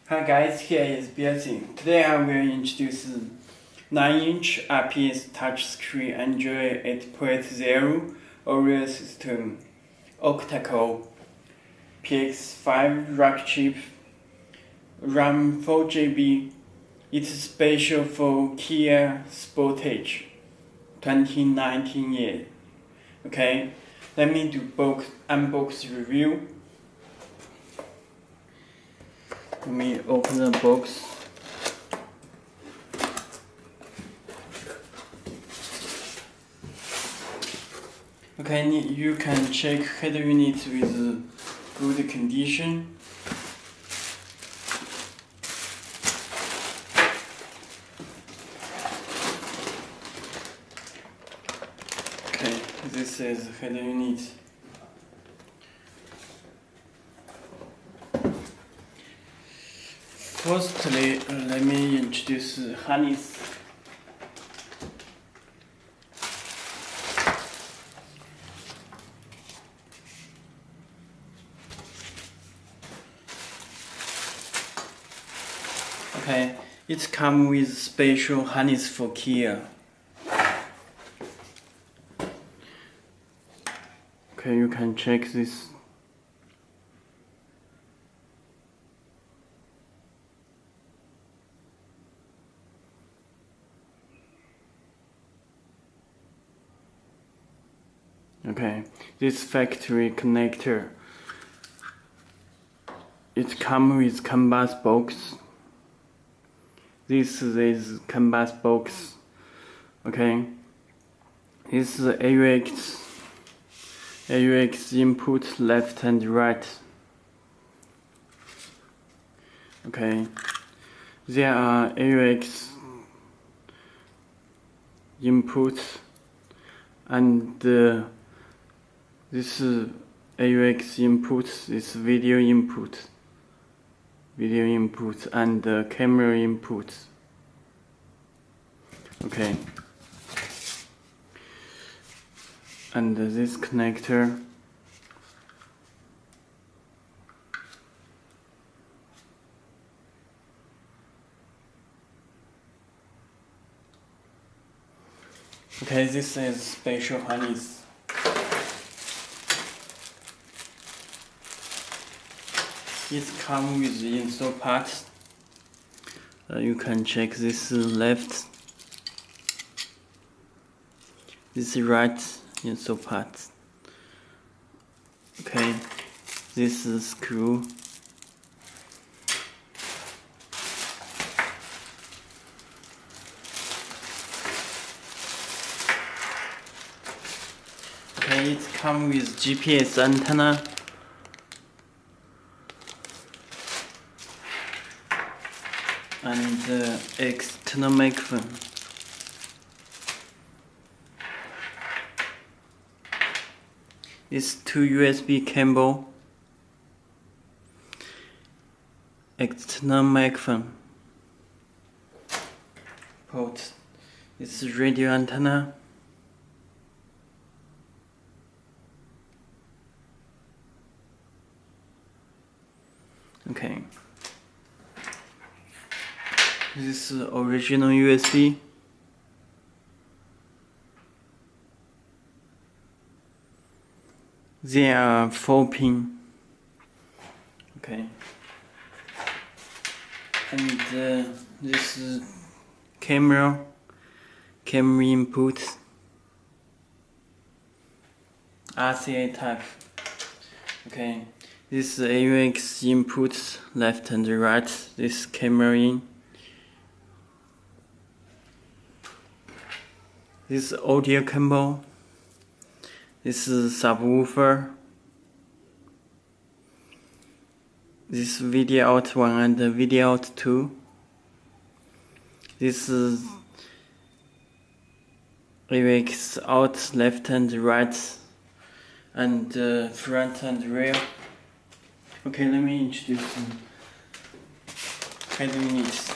Hi guys, here is Belsee. Today I will introduce 9-inch IPS touchscreen Android 8.0 Oreo system, Octa PX5 rack chip, RAM 4GB. It's special for Kia Sportage 2019 year. Okay, let me do unbox review. Let me open the box. Okay, you can check head unit with good condition. Okay, this is head unit. Firstly, let me introduce harness. Okay, it comes with special harness for Kia. Okay, you can check this. Okay, this factory connector. It comes with canvas box. This is canvas box. Okay, this is AUX input left and right. Okay, there are AUX inputs and this AUX input, this video input and camera input. Okay, and this connector. Okay, this is special harness. It comes with install parts. You can check this left, this right install parts. Okay, this is screw. Okay, it comes with GPS antenna. And external microphone. It's 2 USB cable, external microphone port. It's radio antenna. Okay. This is original USB. There are 4 pins. Okay. And this is camera input. RCA type. Okay. This is AUX input left and right. This camera in. This is audio cable. This is subwoofer. This video out 1 and video out 2. This is AUX out left and right and front and rear. Okay, let me introduce some head units.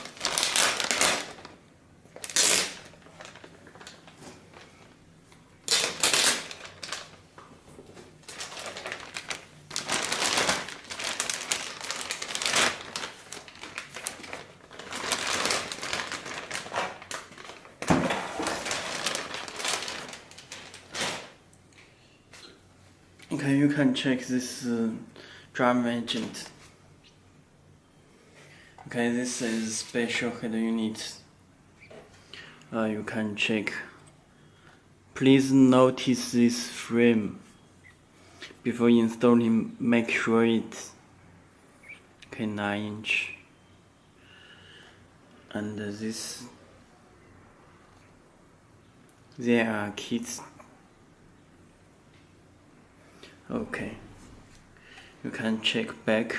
can check this drum agent. Okay, this is special head unit. You can check. Please notice this frame. Before installing, make sure it's 9-inch. And this, there are kits. Okay, you can check back.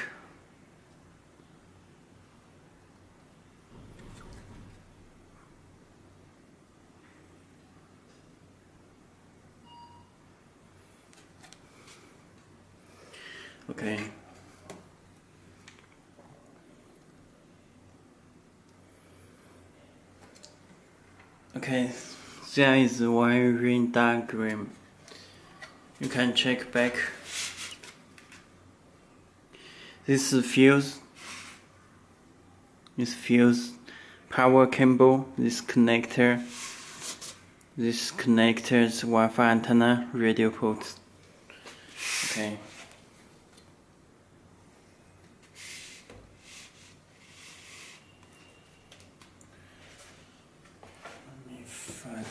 Okay. Okay, there is a wiring diagram. You can check back. This fuse, power cable, this connectors, Wi-Fi antenna, radio ports. Okay. Let me find out.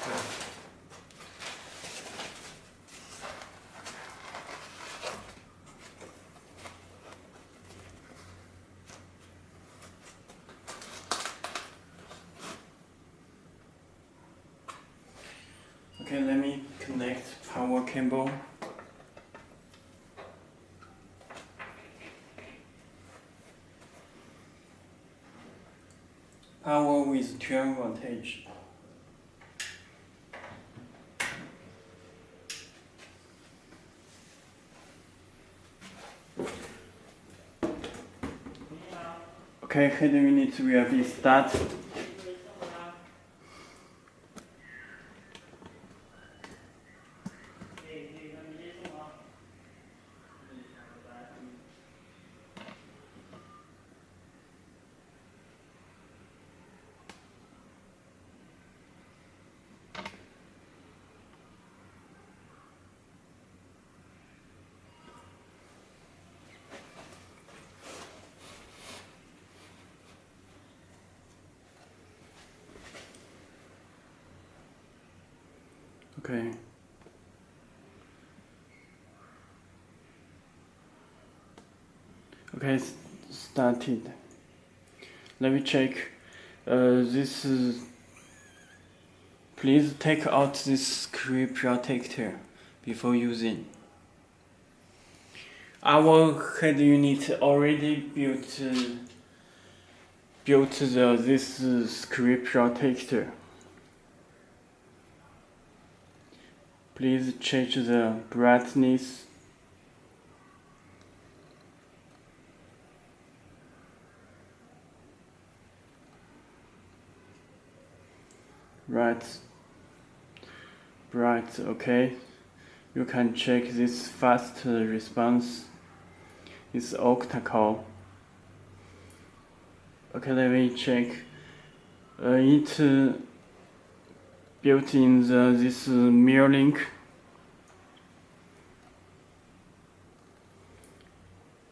Okay, let me connect power cable. Power with 12 voltage. Okay, head unit will be started. Okay. Okay, started. Let me check. This is. Please take out this screen protector before using. Our head unit already built this screen protector. Please change the brightness. Right. Bright, okay. You can check this fast response. It's Octa core. Okay, let me check. It built in this mirror link.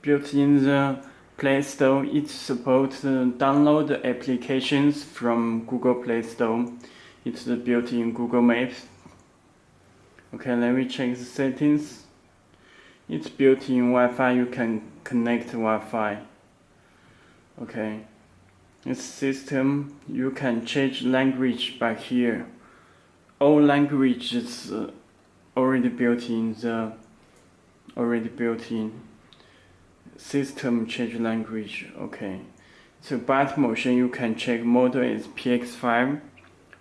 Built in the Play Store, it supports download applications from Google Play Store. It's built in Google Maps. Okay, let me check the settings. It's built in Wi-Fi. You can connect Wi-Fi. Okay. This system, you can change language by here. All languages already built in. System change language. Okay. So byte motion, you can check model is PX5,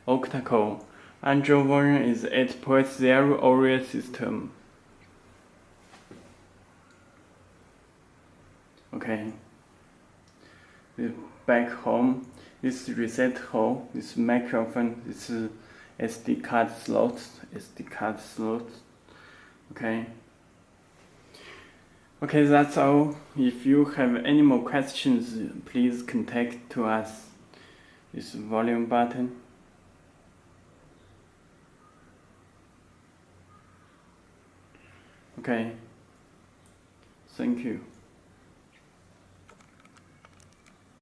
Octa core. Android version is 8.0 Oreo system. Okay. The back home, this reset hole, this microphone, this SD card slot. Okay. Okay, that's all. If you have any more questions, please contact to us. This volume button. Okay, Thank you.